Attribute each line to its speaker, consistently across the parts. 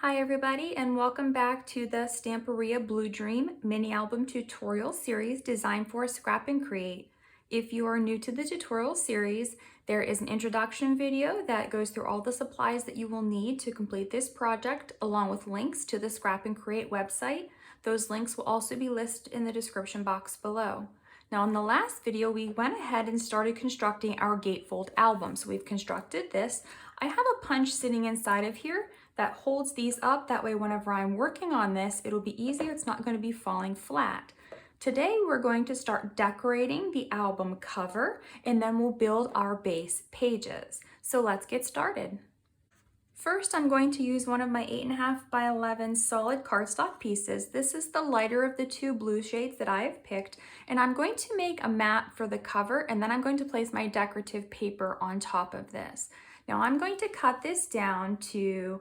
Speaker 1: Hi everybody, and welcome back to the Stamperia Blue Dream mini album tutorial series designed for Scrap and Create. If you are new to the tutorial series, there is an introduction video that goes through all the supplies that you will need to complete this project, along with links to the Scrap and Create website. Those links will also be listed in the description box below. Now in the last video, we went ahead and started constructing our gatefold album. So we've constructed this. I have a punch sitting inside of here that holds these up. That way, whenever I'm working on this, it'll be easier. It's not going to be falling flat. Today, we're going to start decorating the album cover, and then we'll build our base pages. So let's get started. First, I'm going to use one of my 8.5 by 11 solid cardstock pieces. This is the lighter of the two blue shades that I have picked, and I'm going to make a mat for the cover, and then I'm going to place my decorative paper on top of this. Now I'm going to cut this down to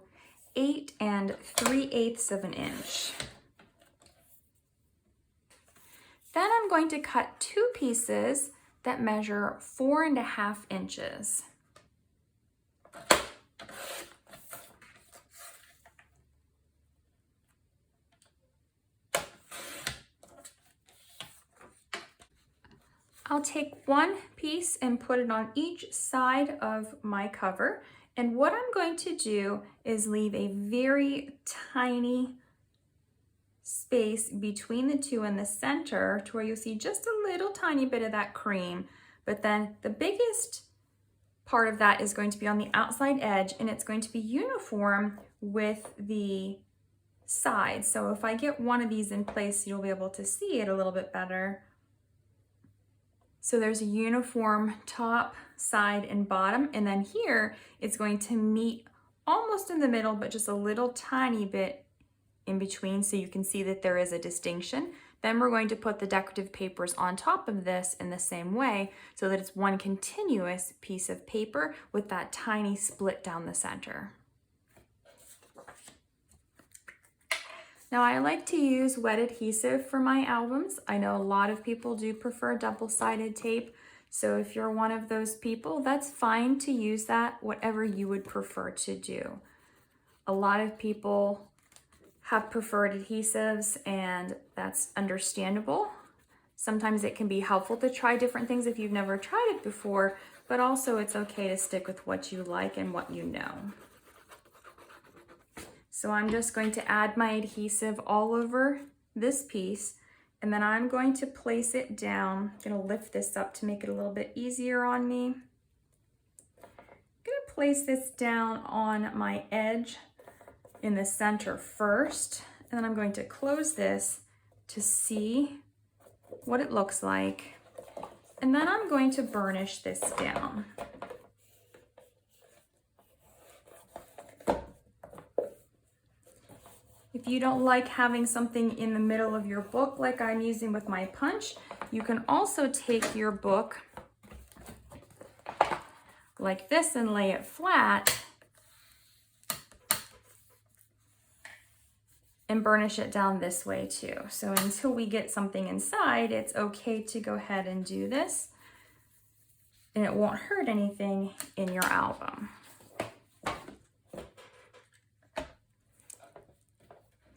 Speaker 1: 8 3/8 of an inch. Then I'm going to cut two pieces that measure 4.5 inches. I'll take one piece and put it on each side of my cover. And what I'm going to do is leave a very tiny space between the two in the center to where you'll see just a little tiny bit of that cream. But then the biggest part of that is going to be on the outside edge, and it's going to be uniform with the sides. So if I get one of these in place, you'll be able to see it a little bit better. So there's a uniform top, side, and bottom, and then here it's going to meet almost in the middle, but just a little tiny bit in between, so you can see that there is a distinction. Then we're going to put the decorative papers on top of this in the same way, so that it's one continuous piece of paper with that tiny split down the center. Now I like to use wet adhesive for my albums. I know a lot of people do prefer double-sided tape, so if you're one of those people, that's fine to use that, whatever you would prefer to do. A lot of people have preferred adhesives, and that's understandable. Sometimes it can be helpful to try different things if you've never tried it before, but also it's okay to stick with what you like and what you know. So I'm just going to add my adhesive all over this piece, and then I'm going to place it down. I'm going to lift this up to make it a little bit easier on me. I'm going to place this down on my edge in the center first, and then I'm going to close this to see what it looks like. And then I'm going to burnish this down. If you don't like having something in the middle of your book like I'm using with my punch, you can also take your book like this and lay it flat and burnish it down this way too. So until we get something inside, it's okay to go ahead and do this, and it won't hurt anything in your album.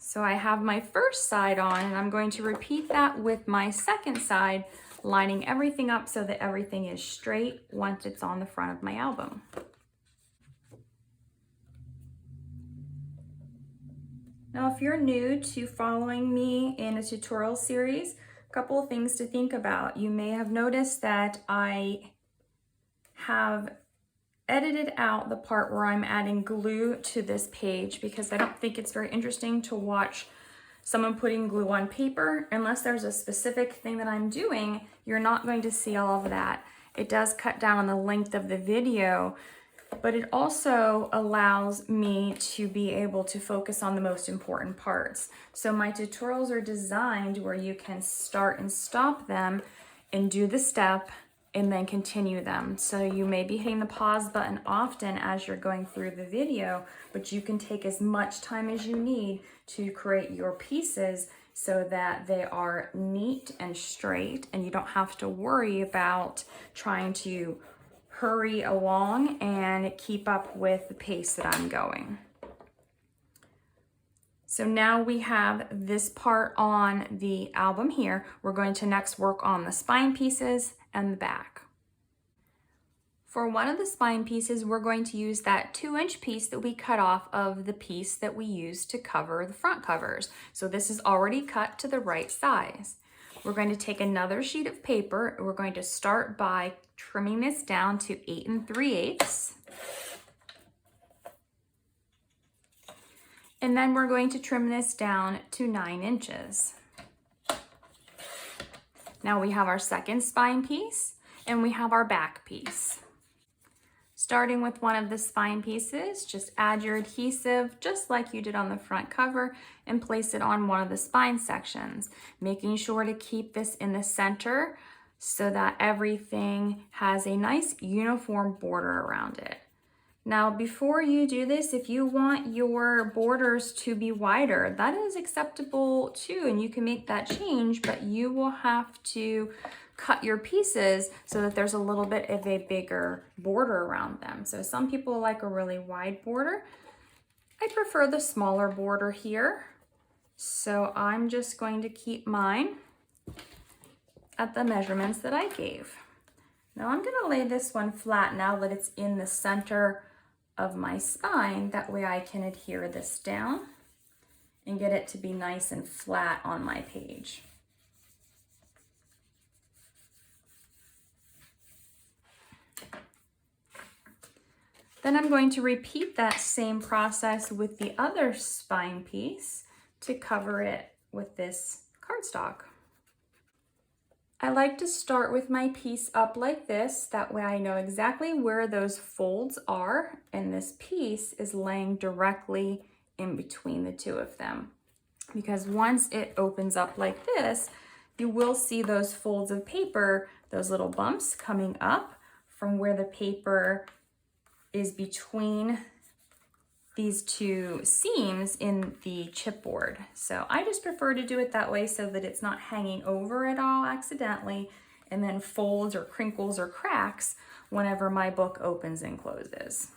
Speaker 1: So I have my first side on, and I'm going to repeat that with my second side, lining everything up so that everything is straight once it's on the front of my album. Now, if you're new to following me in a tutorial series, a couple of things to think about. You may have noticed that I have edited out the part where I'm adding glue to this page, because I don't think it's very interesting to watch someone putting glue on paper. Unless there's a specific thing that I'm doing, you're not going to see all of that. It does cut down on the length of the video, but it also allows me to be able to focus on the most important parts. So my tutorials are designed where you can start and stop them and do the step and then continue them. So you may be hitting the pause button often as you're going through the video, but you can take as much time as you need to create your pieces so that they are neat and straight, and you don't have to worry about trying to hurry along and keep up with the pace that I'm going. So now we have this part on the album here. We're going to next work on the spine pieces and the back. For one of the spine pieces, we're going to use that 2-inch piece that we cut off of the piece that we used to cover the front covers. So this is already cut to the right size. We're going to take another sheet of paper. We're going to start by trimming this down to 8 3/8. And then we're going to trim this down to 9 inches. Now we have our second spine piece and we have our back piece. Starting with one of the spine pieces, just add your adhesive just like you did on the front cover and place it on one of the spine sections, making sure to keep this in the center so that everything has a nice uniform border around it. Now, before you do this, if you want your borders to be wider, that is acceptable too, and you can make that change, but you will have to cut your pieces so that there's a little bit of a bigger border around them. So some people like a really wide border. I prefer the smaller border here. So I'm just going to keep mine at the measurements that I gave. Now I'm gonna lay this one flat now that it's in the center of my spine. That way I can adhere this down and get it to be nice and flat on my page. Then I'm going to repeat that same process with the other spine piece to cover it with this cardstock. I like to start with my piece up like this. That way I know exactly where those folds are, and this piece is laying directly in between the two of them. Because once it opens up like this, you will see those folds of paper, those little bumps coming up from where the paper is between these two seams in the chipboard. So I just prefer to do it that way so that it's not hanging over at all accidentally and then folds or crinkles or cracks whenever my book opens and closes.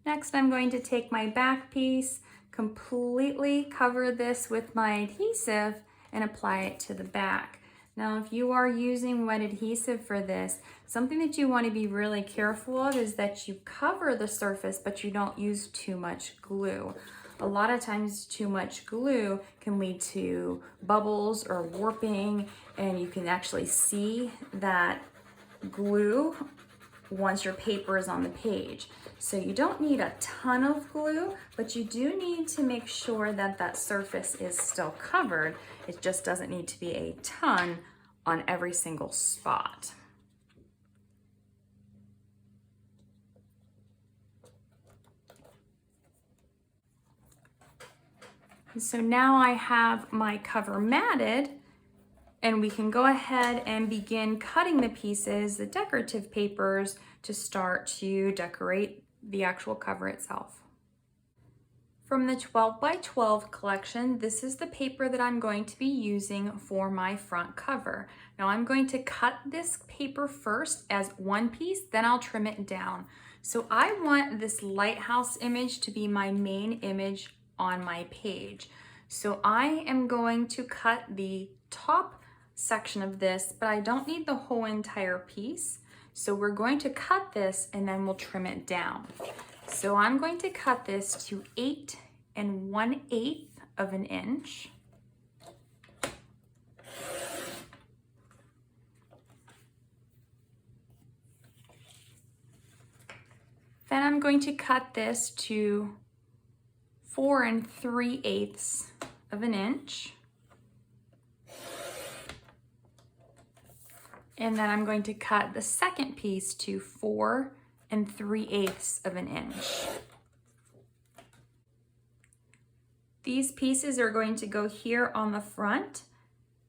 Speaker 1: Next, I'm going to take my back piece, completely cover this with my adhesive and apply it to the back. Now, if you are using wet adhesive for this, something that you want to be really careful of is that you cover the surface, but you don't use too much glue. A lot of times too much glue can lead to bubbles or warping, and you can actually see that glue once your paper is on the page. So you don't need a ton of glue, but you do need to make sure that that surface is still covered. It just doesn't need to be a ton on every single spot. So now I have my cover matted, and we can go ahead and begin cutting the pieces, the decorative papers, to start to decorate the actual cover itself. From the 12 by 12 collection, this is the paper that I'm going to be using for my front cover. Now I'm going to cut this paper first as one piece, then I'll trim it down. So I want this lighthouse image to be my main image on my page. So I am going to cut the top section of this, but I don't need the whole entire piece. So we're going to cut this and then we'll trim it down. So I'm going to cut this to 8 1/8 of an inch. Then I'm going to cut this to 4 3/8 of an inch. And then I'm going to cut the second piece to 4 3/8 of an inch. These pieces are going to go here on the front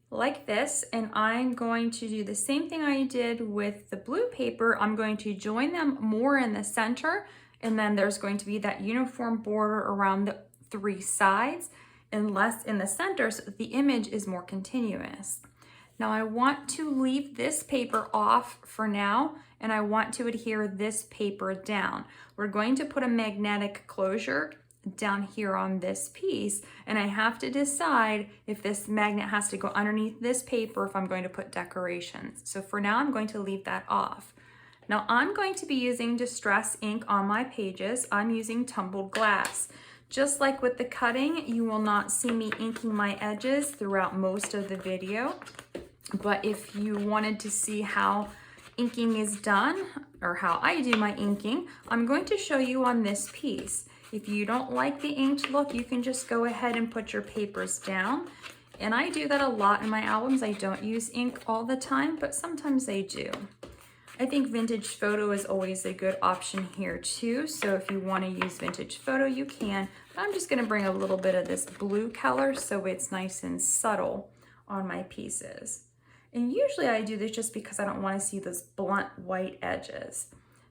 Speaker 1: like this, and I'm going to do the same thing I did with the blue paper. I'm going to join them more in the center, and then there's going to be that uniform border around the 3 sides and less in the center so that the image is more continuous. Now I want to leave this paper off for now, and I want to adhere this paper down. We're going to put a magnetic closure down here on this piece, and I have to decide if this magnet has to go underneath this paper if I'm going to put decorations. So for now, I'm going to leave that off. Now I'm going to be using Distress ink on my pages. I'm using tumbled glass. Just like with the cutting, you will not see me inking my edges throughout most of the video. But if you wanted to see how inking is done, or how I do my inking, I'm going to show you on this piece. If you don't like the inked look, you can just go ahead and put your papers down. And I do that a lot in my albums. I don't use ink all the time, but sometimes I do. I think vintage photo is always a good option here too. So if you want to use vintage photo, you can. But I'm just going to bring a little bit of this blue color so it's nice and subtle on my pieces. And usually I do this just because I don't want to see those blunt white edges.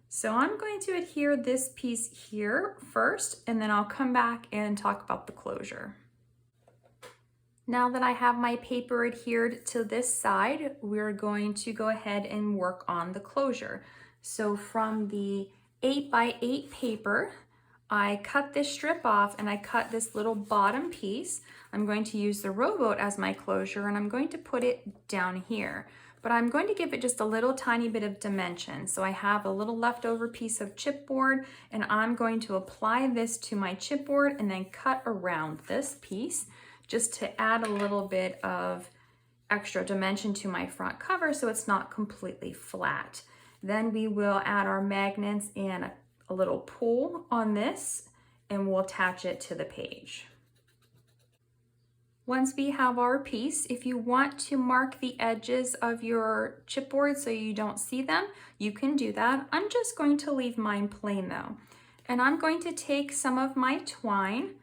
Speaker 1: So I'm going to adhere this piece here first, and then I'll come back and talk about the closure. Now that I have my paper adhered to this side, we're going to go ahead and work on the closure. So from the 8x8 paper, I cut this strip off and I cut this little bottom piece. I'm going to use the rowboat as my closure, and I'm going to put it down here. But I'm going to give it just a little tiny bit of dimension. So I have a little leftover piece of chipboard, and I'm going to apply this to my chipboard and then cut around this piece just to add a little bit of extra dimension to my front cover so it's not completely flat. Then we will add our magnets and a little pull on this, and we'll attach it to the page. Once we have our piece, if you want to mark the edges of your chipboard so you don't see them, you can do that. I'm just going to leave mine plain though. And I'm going to take some of my twine,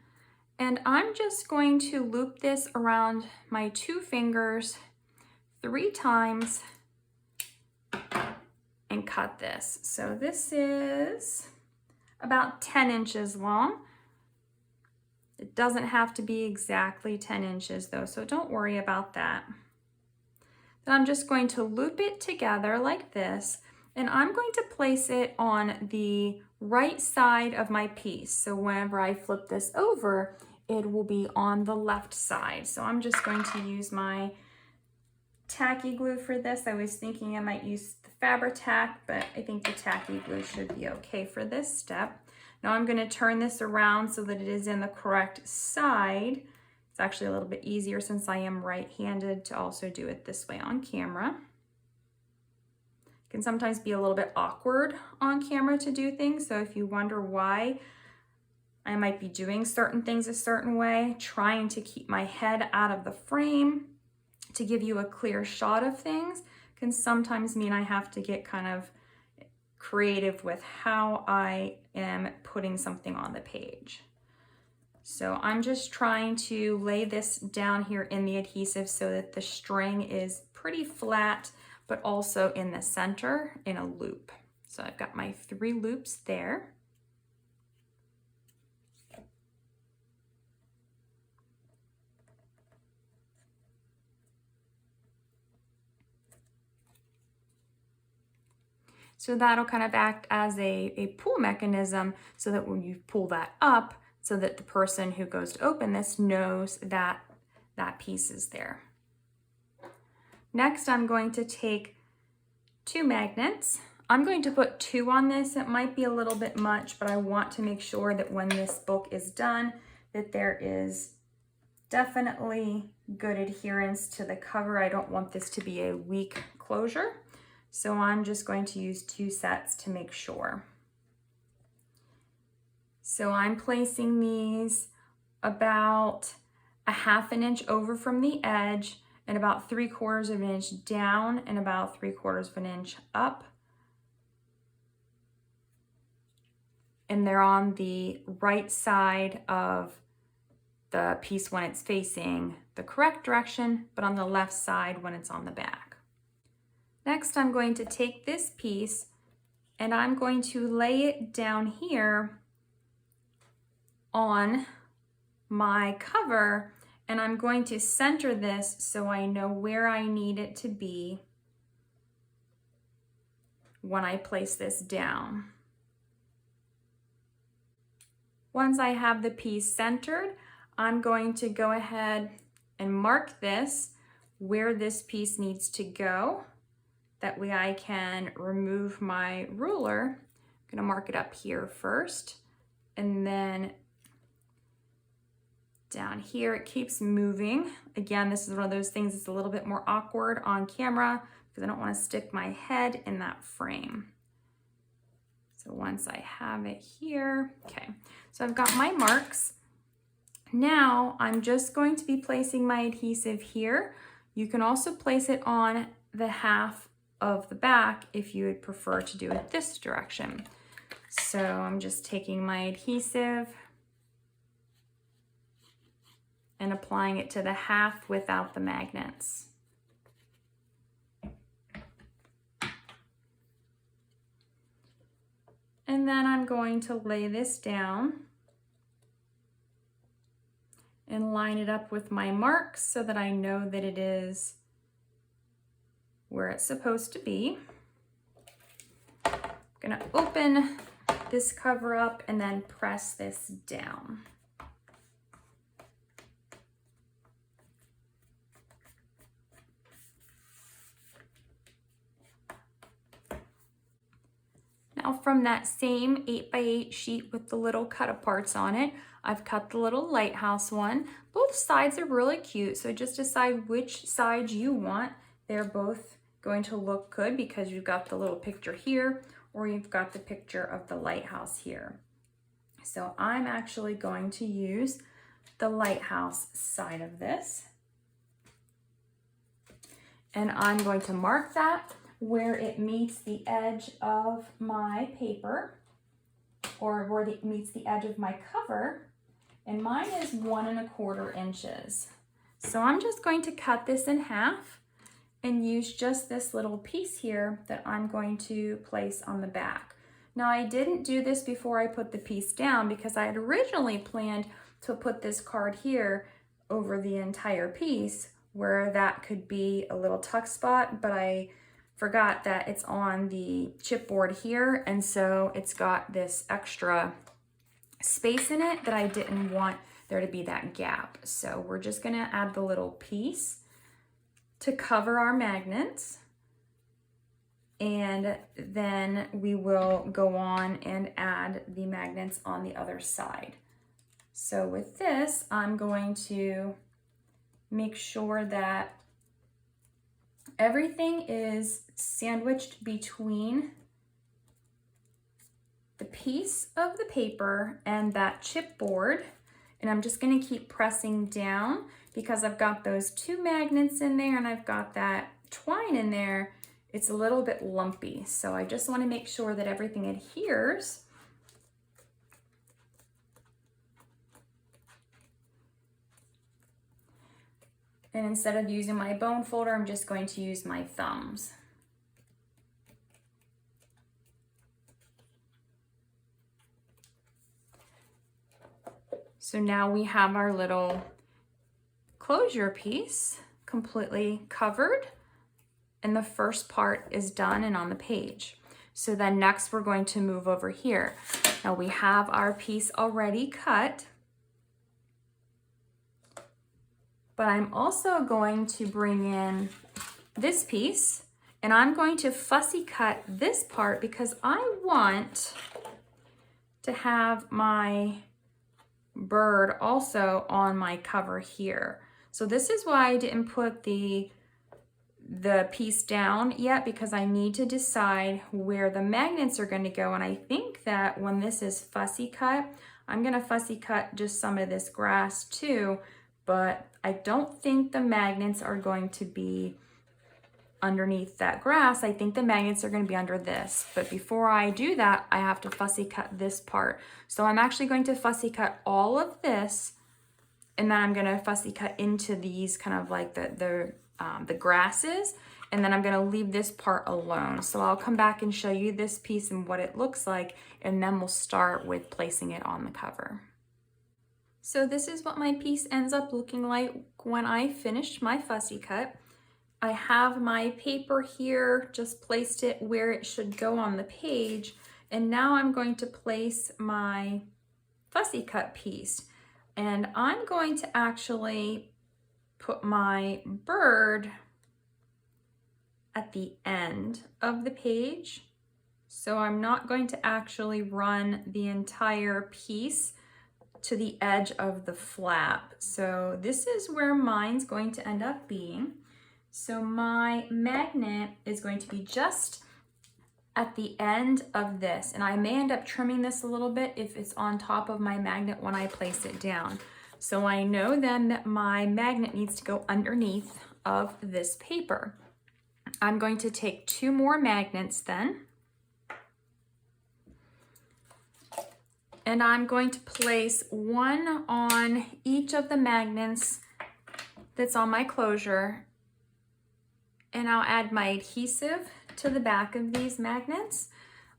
Speaker 1: and I'm just going to loop this around my 2 fingers 3 times and cut this. So this is about 10 inches long. It doesn't have to be exactly 10 inches though, so don't worry about that. Then I'm just going to loop it together like this, and I'm going to place it on the right side of my piece. So whenever I flip this over, it will be on the left side. So I'm just going to use my tacky glue for this. I was thinking I might use the Fabri-Tac, but I think the tacky glue should be okay for this step. Now I'm going to turn this around so that it is in the correct side. It's actually a little bit easier since I am right-handed to also do it this way on camera. It can sometimes be a little bit awkward on camera to do things, so if you wonder why I might be doing certain things a certain way, trying to keep my head out of the frame to give you a clear shot of things can sometimes mean I have to get kind of creative with how I am putting something on the page. So I'm just trying to lay this down here in the adhesive so that the string is pretty flat, but also in the center in a loop. So I've got my 3 loops there. So that'll kind of act as a pull mechanism so that when you pull that up, so that the person who goes to open this knows that that piece is there. Next, I'm going to take 2 magnets. I'm going to put 2 on this. It might be a little bit much, but I want to make sure that when this book is done, that there is definitely good adherence to the cover. I don't want this to be a weak closure. So I'm just going to use 2 sets to make sure. So I'm placing these about a 1/2 inch over from the edge and about 3/4 of an inch down and about 3/4 of an inch up. And they're on the right side of the piece when it's facing the correct direction, but on the left side when it's on the back. Next, I'm going to take this piece and I'm going to lay it down here on my cover, And I'm going to center this so I know where I need it to be when I place this down. Once I have the piece centered, I'm going to go ahead and mark this where this piece needs to go. That way I can remove my ruler. I'm gonna mark it up here first, and then down here, it keeps moving. Again, this is one of those things that's a little bit more awkward on camera because I don't want to stick my head in that frame. So once I have it here, okay, so I've got my marks. Now I'm just going to be placing my adhesive here. You can also place it on the half of the back if you would prefer to do it this direction. So I'm just taking my adhesive and applying it to the half without the magnets. And then I'm going to lay this down and line it up with my marks so that I know that it is where it's supposed to be. I'm gonna open this cover up and then press this down. Now from that same 8x8 sheet with the little cut aparts on it, I've cut the little lighthouse one. Both sides are really cute, so just decide which side you want. They're both going to look good because you've got the little picture here or you've got the picture of the lighthouse here. So I'm actually going to use the lighthouse side of this. And I'm going to mark that where it meets the edge of my paper, or where it meets the edge of my cover, and mine is 1 1/4 inches. So I'm just going to cut this in half and use just this little piece here that I'm going to place on the back. Now I didn't do this before I put the piece down because I had originally planned to put this card here over the entire piece where that could be a little tuck spot, but I forgot that it's on the chipboard here, and so it's got this extra space in it that I didn't want there to be that gap. So we're just gonna add the little piece to cover our magnets, and then we will go on and add the magnets on the other side. So with this, I'm going to make sure that everything is sandwiched between the piece of the paper and that chipboard. And I'm just gonna keep pressing down because I've got those 2 magnets in there and I've got that twine in there. It's a little bit lumpy. So I just wanna make sure that everything adheres. And instead of using my bone folder, I'm just going to use my thumbs. So now we have our little closure piece completely covered, and the first part is done and on the page. So then next we're going to move over here. Now we have our piece already cut, but I'm also going to bring in this piece and I'm going to fussy cut this part because I want to have my bird also on my cover here. So this is why I didn't put the piece down yet, because I need to decide where the magnets are going to go. And I think that when this is fussy cut, I'm going to fussy cut just some of this grass too, but I don't think the magnets are going to be underneath that grass. I think the magnets are going to be under this. But before I do that, I have to fussy cut this part. So I'm actually going to fussy cut all of this, and then I'm going to fussy cut into these kind of like the grasses, and then I'm going to leave this part alone. So I'll come back and show you this piece and what it looks like, and then we'll start with placing it on the cover. So this is what my piece ends up looking like when I finished my fussy cut. I have my paper here, just placed it where it should go on the page. And now I'm going to place my fussy cut piece. And I'm going to actually put my bird at the end of the page. So I'm not going to actually run the entire piece to the edge of the flap. So this is where mine's going to end up being. So my magnet is going to be just at the end of this, and I may end up trimming this a little bit if it's on top of my magnet when I place it down. So I know then that my magnet needs to go underneath of this paper. I'm going to take 2 more magnets then, and I'm going to place one on each of the magnets that's on my closure, and I'll add my adhesive to the back of these magnets.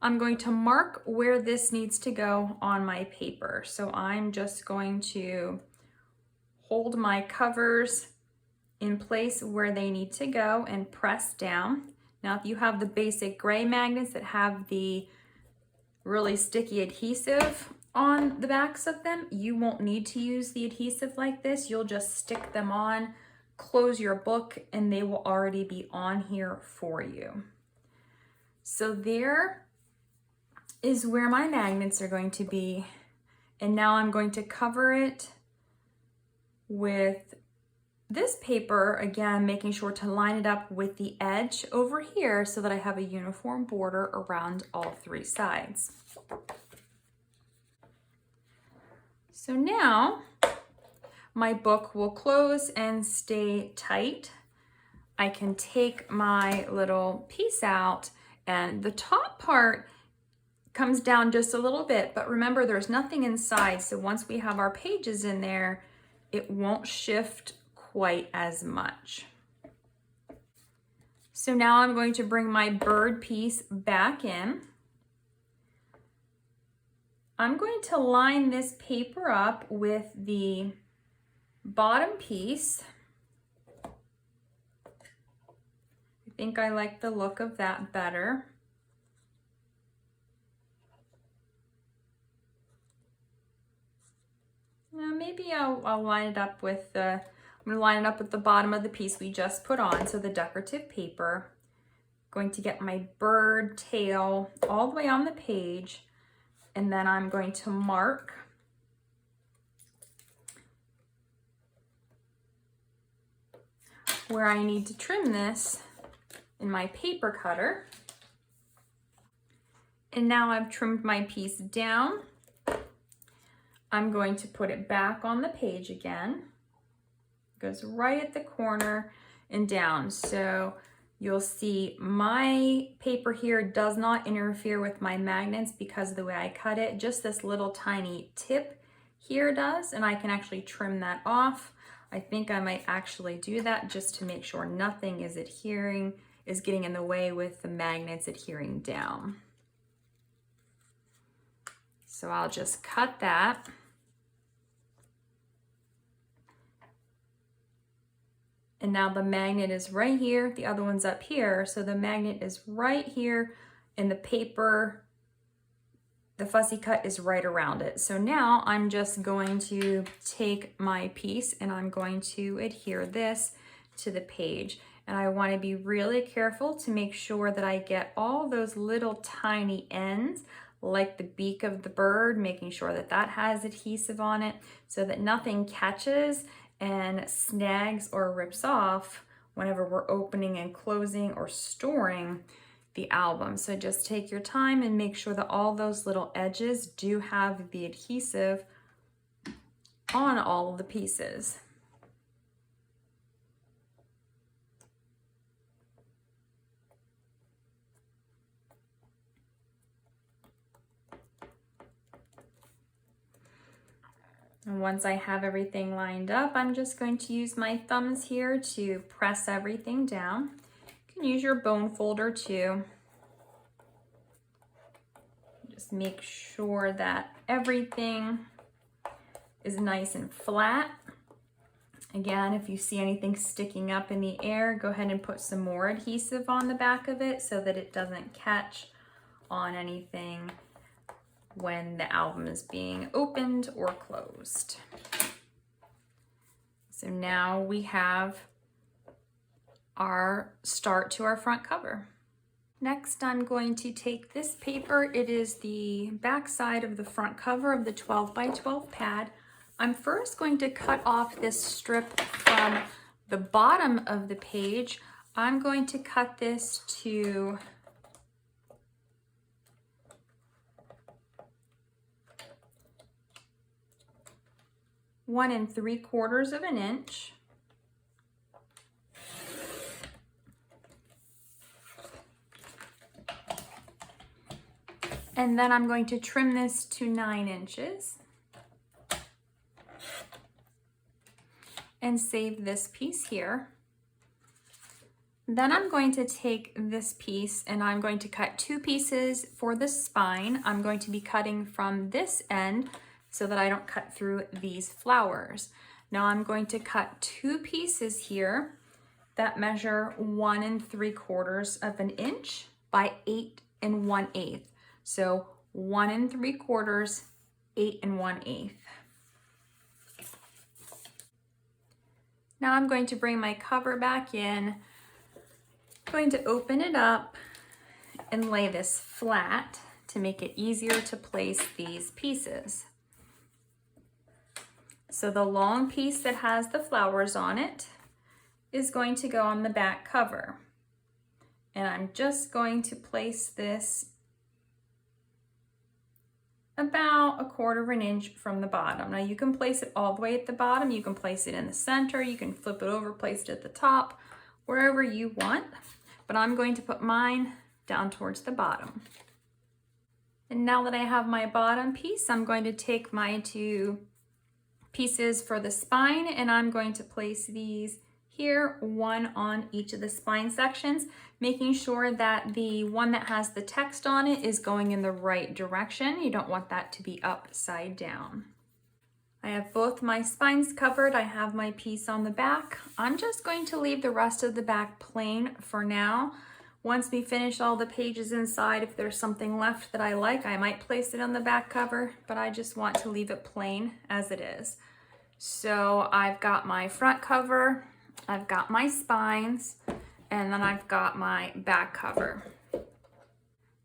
Speaker 1: I'm going to mark where this needs to go on my paper. So I'm just going to hold my covers in place where they need to go and press down. Now, if you have the basic gray magnets that have the really sticky adhesive on the backs of them, you won't need to use the adhesive like this. You'll just stick them on, close your book, and they will already be on here for you. So there is where my magnets are going to be. And now I'm going to cover it with this paper, again, making sure to line it up with the edge over here so that I have a uniform border around all 3 sides. So now my book will close and stay tight. I can take my little piece out, and the top part comes down just a little bit, but remember there's nothing inside. So once we have our pages in there, it won't shift quite as much. So now I'm going to bring my bird piece back in. I'm going to line this paper up with the bottom piece. I think I like the look of that better. Now maybe I'll line it up with the, I'm going to line it up with the bottom of the piece we just put on, so the decorative paper. Going to get my bird tail all the way on the page, and then I'm going to mark where I need to trim this in my paper cutter. And now I've trimmed my piece down. I'm going to put it back on the page again. It goes right at the corner and down. So you'll see my paper here does not interfere with my magnets because of the way I cut it. Just this little tiny tip here does, and I can actually trim that off. I think I might actually do that just to make sure nothing is getting in the way with the magnets adhering down. So I'll just cut that. And now the magnet is right here, the other one's up here. So the magnet is right here, and the paper, the fussy cut is right around it. So now I'm just going to take my piece and I'm going to adhere this to the page. And I want to be really careful to make sure that I get all those little tiny ends, like the beak of the bird, making sure that that has adhesive on it so that nothing catches and snags or rips off whenever we're opening and closing or storing the album. So just take your time and make sure that all those little edges do have the adhesive on all of the pieces. And once I have everything lined up, I'm just going to use my thumbs here to press everything down. You can use your bone folder too. Just make sure that everything is nice and flat. Again, if you see anything sticking up in the air, go ahead and put some more adhesive on the back of it so that it doesn't catch on anything when the album is being opened or closed. So now we have our start to our front cover. Next, I'm going to take this paper. It is the back side of the front cover of the 12 by 12 pad. I'm first going to cut off this strip from the bottom of the page. I'm going to cut this to one and 3/4 of an inch. And then I'm going to trim this to 9 inches. And save this piece here. Then I'm going to take this piece and I'm going to cut 2 pieces for the spine. I'm going to be cutting from this end so that I don't cut through these flowers. Now I'm going to cut 2 pieces here that measure 1 3/4 of an inch by 8 1/8. So 1 3/4, 8 1/8. Now I'm going to bring my cover back in, going to open it up and lay this flat to make it easier to place these pieces. So the long piece that has the flowers on it is going to go on the back cover. And I'm just going to place this about 1/4 of an inch from the bottom. Now you can place it all the way at the bottom, you can place it in the center, you can flip it over, place it at the top, wherever you want, but I'm going to put mine down towards the bottom. And now that I have my bottom piece, I'm going to take my 2 pieces for the spine and I'm going to place these here, one on each of the spine sections, making sure that the one that has the text on it is going in the right direction. You don't want that to be upside down. I have both my spines covered. I have my piece on the back. I'm just going to leave the rest of the back plain for now. Once we finish all the pages inside, if there's something left that I like, I might place it on the back cover, but I just want to leave it plain as it is. So I've got my front cover, I've got my spines, and then I've got my back cover.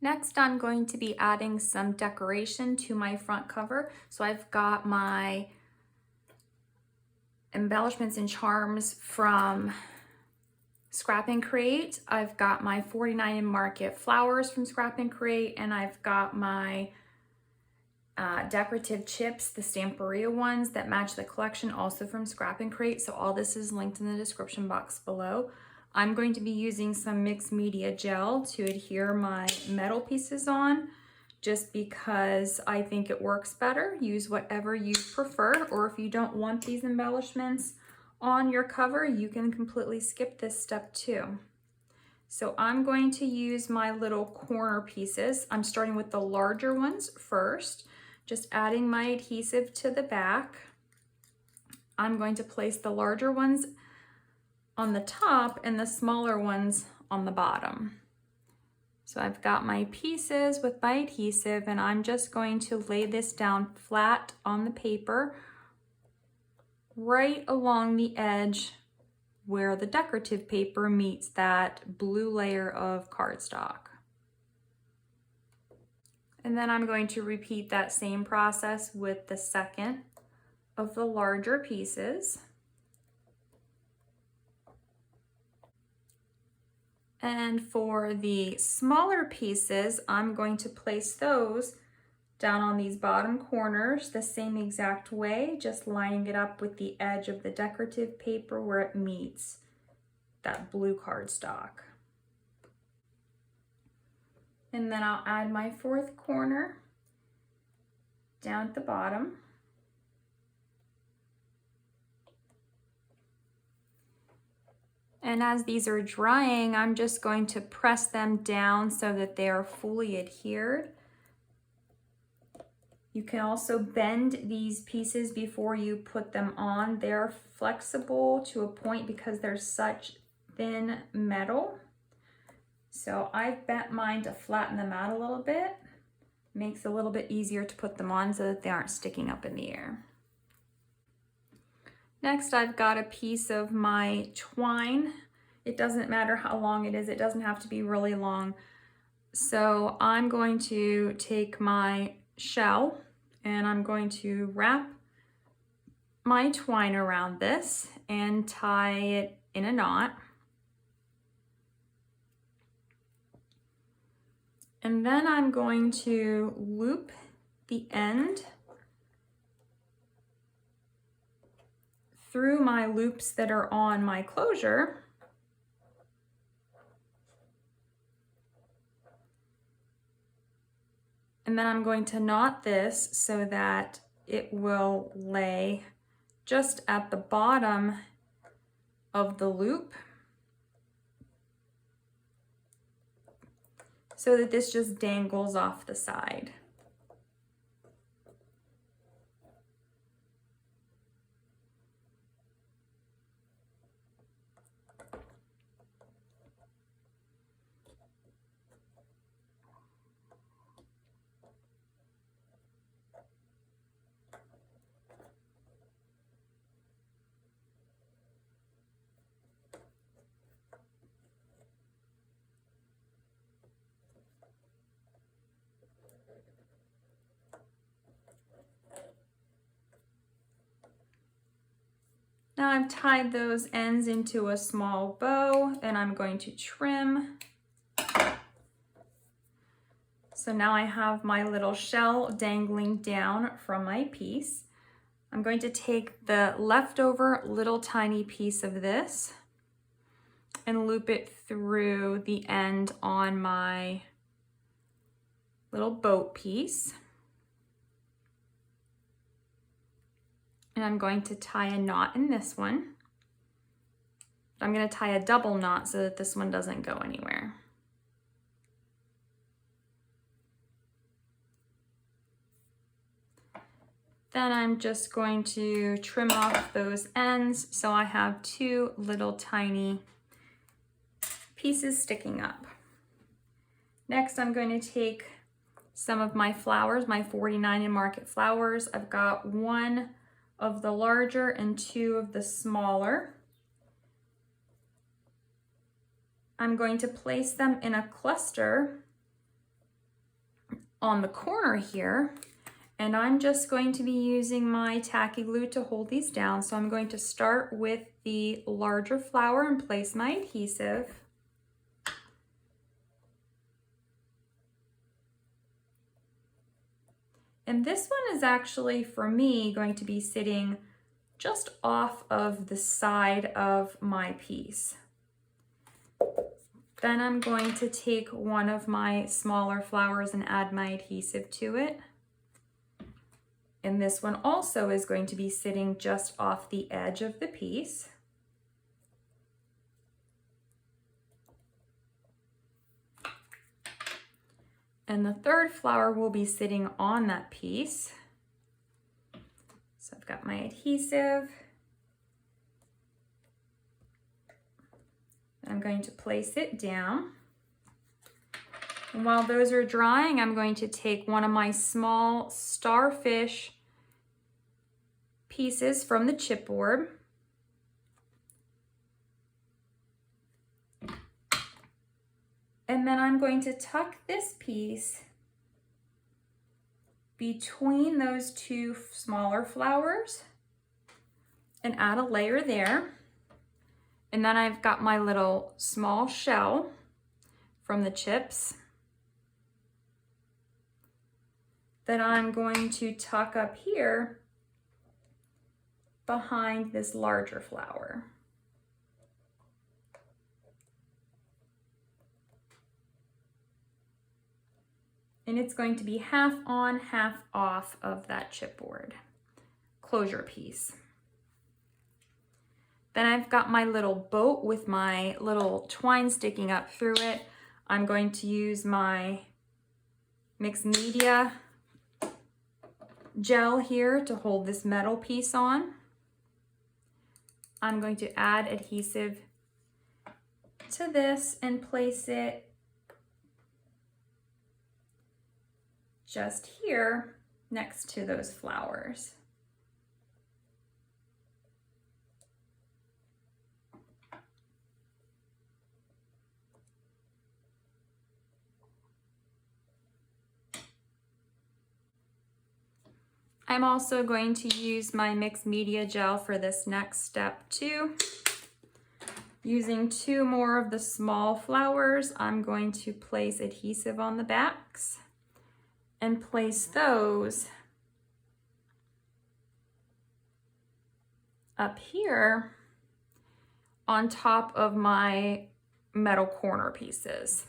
Speaker 1: Next, I'm going to be adding some decoration to my front cover. So I've got my embellishments and charms from Scrap and Create. I've got my 49 and Market flowers from Scrap and Create, and I've got my decorative chips, the Stamperia ones that match the collection, also from Scrap and Create. So all this is linked in the description box below. I'm going to be using some mixed media gel to adhere my metal pieces on, just because I think it works better. Use whatever you prefer, or if you don't want these embellishments on your cover, you can completely skip this step too. So I'm going to use my little corner pieces. I'm starting with the larger ones first, just adding my adhesive to the back. I'm going to place the larger ones on the top and the smaller ones on the bottom. So I've got my pieces with my adhesive and I'm just going to lay this down flat on the paper right along the edge where the decorative paper meets that blue layer of cardstock. And then I'm going to repeat that same process with the second of the larger pieces. And for the smaller pieces, I'm going to place those down on these bottom corners the same exact way, just lining it up with the edge of the decorative paper where it meets that blue cardstock. And then I'll add my fourth corner down at the bottom. And as these are drying, I'm just going to press them down so that they are fully adhered. You can also bend these pieces before you put them on. They're flexible to a point because they're such thin metal. So I've bent mine to flatten them out a little bit. Makes it a little bit easier to put them on so that they aren't sticking up in the air. Next, I've got a piece of my twine. It doesn't matter how long it is. It doesn't have to be really long. So I'm going to take my shell and I'm going to wrap my twine around this and tie it in a knot. And then I'm going to loop the end through my loops that are on my closure. And then I'm going to knot this so that it will lay just at the bottom of the loop, so that this just dangles off the side. Now I've tied those ends into a small bow and I'm going to trim. So now I have my little shell dangling down from my piece. I'm going to take the leftover little tiny piece of this and loop it through the end on my little boat piece. And I'm going to tie a knot in this one. I'm going to tie a double knot so that this one doesn't go anywhere. Then I'm just going to trim off those ends so I have two little tiny pieces sticking up. Next, I'm going to take some of my flowers, my 49 in Market flowers. I've got one of the larger and two of the smaller. I'm going to place them in a cluster on the corner here, and I'm just going to be using my tacky glue to hold these down. So I'm going to start with the larger flower and place my adhesive. And this one is actually, for me, going to be sitting just off of the side of my piece. Then I'm going to take one of my smaller flowers and add my adhesive to it. And this one also is going to be sitting just off the edge of the piece. And the third flower will be sitting on that piece. So I've got my adhesive. I'm going to place it down. And while those are drying, I'm going to take one of my small starfish pieces from the chipboard. And then I'm going to tuck this piece between those two smaller flowers and add a layer there. And then I've got my little small shell from the chips that I'm going to tuck up here behind this larger flower. And it's going to be half on, half off of that chipboard closure piece. Then I've got my little boat with my little twine sticking up through it. I'm going to use my mixed media gel here to hold this metal piece on. I'm going to add adhesive to this and place it just here next to those flowers. I'm also going to use my mixed media gel for this next step too. Using 2 more of the small flowers, I'm going to place adhesive on the backs and place those up here on top of my metal corner pieces.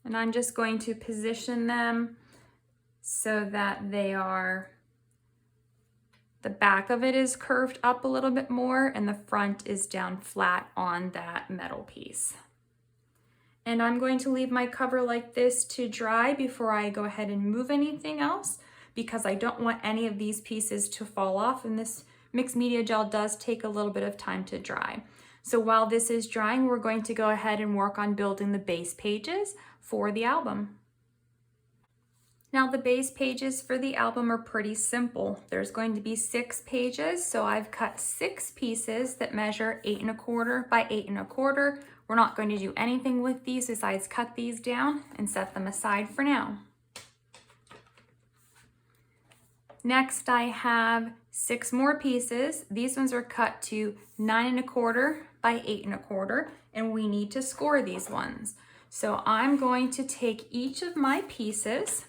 Speaker 1: And I'm just going to position them so that they are, the back of it is curved up a little bit more and the front is down flat on that metal piece. And I'm going to leave my cover like this to dry before I go ahead and move anything else, because I don't want any of these pieces to fall off, and this mixed media gel does take a little bit of time to dry. So while this is drying, we're going to go ahead and work on building the base pages for the album. Now the base pages for the album are pretty simple. There's going to be 6 pages, so I've cut 6 pieces that measure 8 1/4 by 8 1/4. We're not going to do anything with these besides cut these down and set them aside for now. Next, I have 6 more pieces. These ones are cut to 9 1/4 by 8 1/4, and we need to score these ones. So I'm going to take each of my pieces,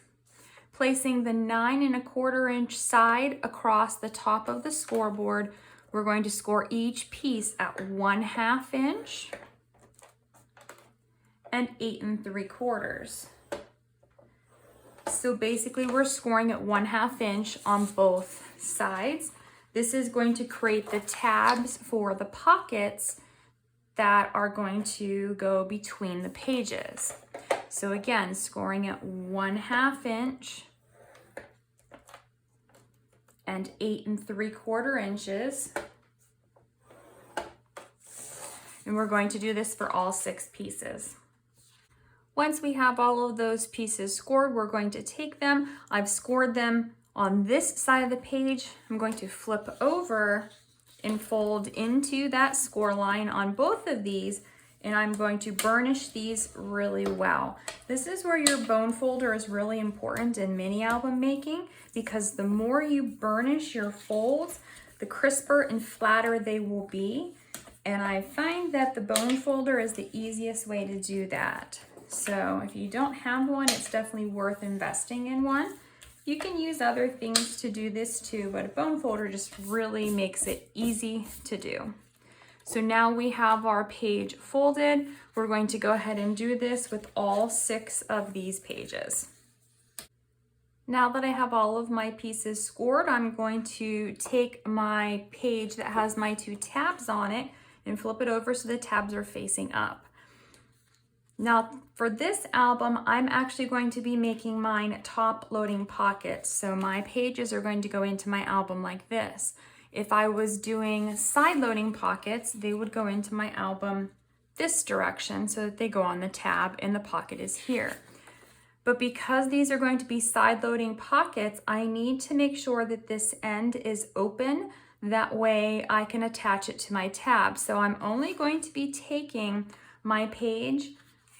Speaker 1: placing the 9 1/4 inch side across the top of the scoreboard. We're going to score each piece at 1/2 inch and 8 3/4. So basically we're scoring at 1/2 inch on both sides. This is going to create the tabs for the pockets that are going to go between the pages. So again, scoring at 1/2 inch and 8 3/4 inches. And we're going to do this for all 6 pieces. Once we have all of those pieces scored, we're going to take them. I've scored them on this side of the page. I'm going to flip over and fold into that score line on both of these, and I'm going to burnish these really well. This is where your bone folder is really important in mini album making, because the more you burnish your folds, the crisper and flatter they will be. And I find that the bone folder is the easiest way to do that. So if you don't have one, it's definitely worth investing in one. You can use other things to do this too, but a bone folder just really makes it easy to do. So now we have our page folded. We're going to go ahead and do this with all 6 of these pages. Now that I have all of my pieces scored, I'm going to take my page that has my 2 tabs on it and flip it over so the tabs are facing up. Now for this album, I'm actually going to be making mine top loading pockets. So my pages are going to go into my album like this. If I was doing side loading pockets, they would go into my album this direction so that they go on the tab and the pocket is here. But because these are going to be side loading pockets, I need to make sure that this end is open. That way I can attach it to my tab. So I'm only going to be taking my page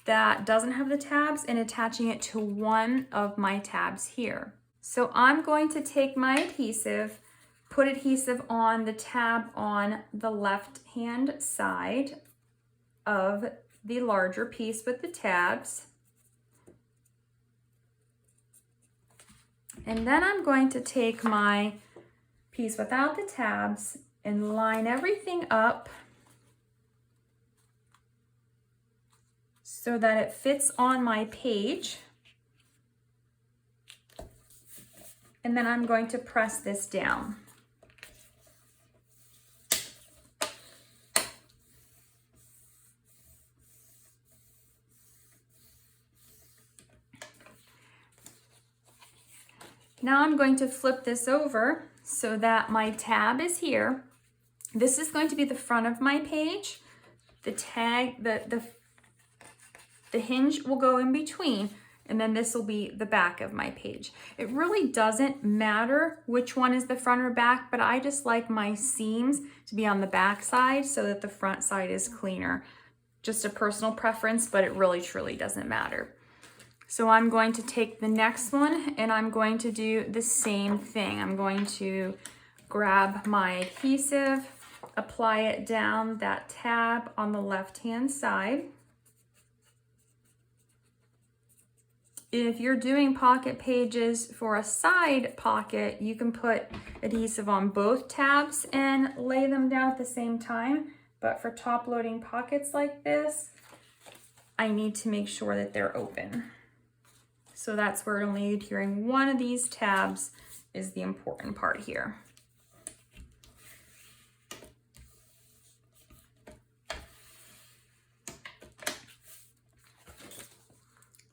Speaker 1: that doesn't have the tabs and attaching it to one of my tabs here. So I'm going to take my adhesive, put adhesive on the tab on the left hand side of the larger piece with the tabs. And then I'm going to take my piece without the tabs and line everything up so that it fits on my page. And then I'm going to press this down. Now I'm going to flip this over so that my tab is here. This is going to be the front of my page. The tag, the hinge will go in between, and then this will be the back of my page. It really doesn't matter which one is the front or back, but I just like my seams to be on the back side so that the front side is cleaner. Just a personal preference, but it really truly doesn't matter. So I'm going to take the next one and I'm going to do the same thing. I'm going to grab my adhesive, apply it down that tab on the left-hand side. If you're doing pocket pages for a side pocket, you can put adhesive on both tabs and lay them down at the same time. But for top loading pockets like this, I need to make sure that they're open. So that's where only adhering one of these tabs is the important part here.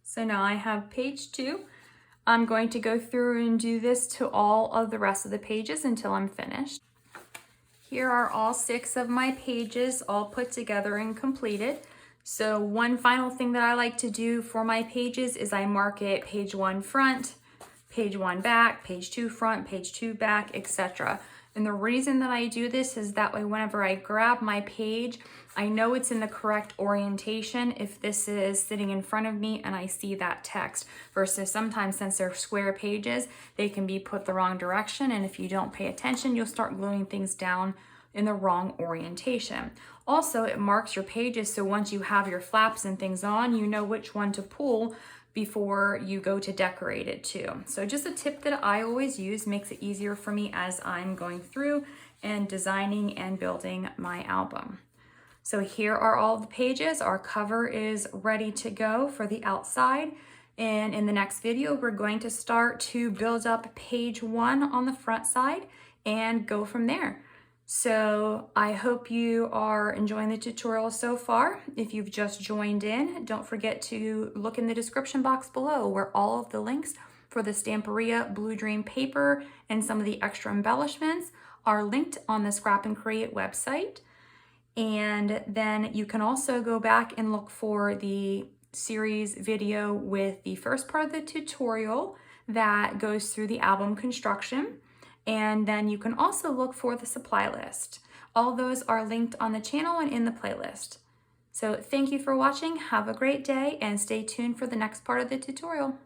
Speaker 1: So now I have page 2. I'm going to go through and do this to all of the rest of the pages until I'm finished. Here are all 6 of my pages all put together and completed. So one final thing that I like to do for my pages is I mark it page 1 front, page 1 back, page 2 front, page 2 back, etc. And the reason that I do this is that way whenever I grab my page, I know it's in the correct orientation if this is sitting in front of me and I see that text, versus sometimes since they're square pages, they can be put the wrong direction, and if you don't pay attention, you'll start gluing things down in the wrong orientation. Also, it marks your pages so once you have your flaps and things on, you know which one to pull before you go to decorate it too. So just a tip that I always use, makes it easier for me as I'm going through and designing and building my album. So here are all the pages. Our cover is ready to go for the outside. And in the next video, we're going to start to build up page 1 on the front side and go from there. So I hope you are enjoying the tutorial so far. If you've just joined in, don't forget to look in the description box below where all of the links for the Stamperia Blue Dream paper and some of the extra embellishments are linked on the Scrap and Create website. And then you can also go back and look for the series video with the first part of the tutorial that goes through the album construction. And then you can also look for the supply list. All those are linked on the channel and in the playlist. So thank you for watching, have a great day, and stay tuned for the next part of the tutorial.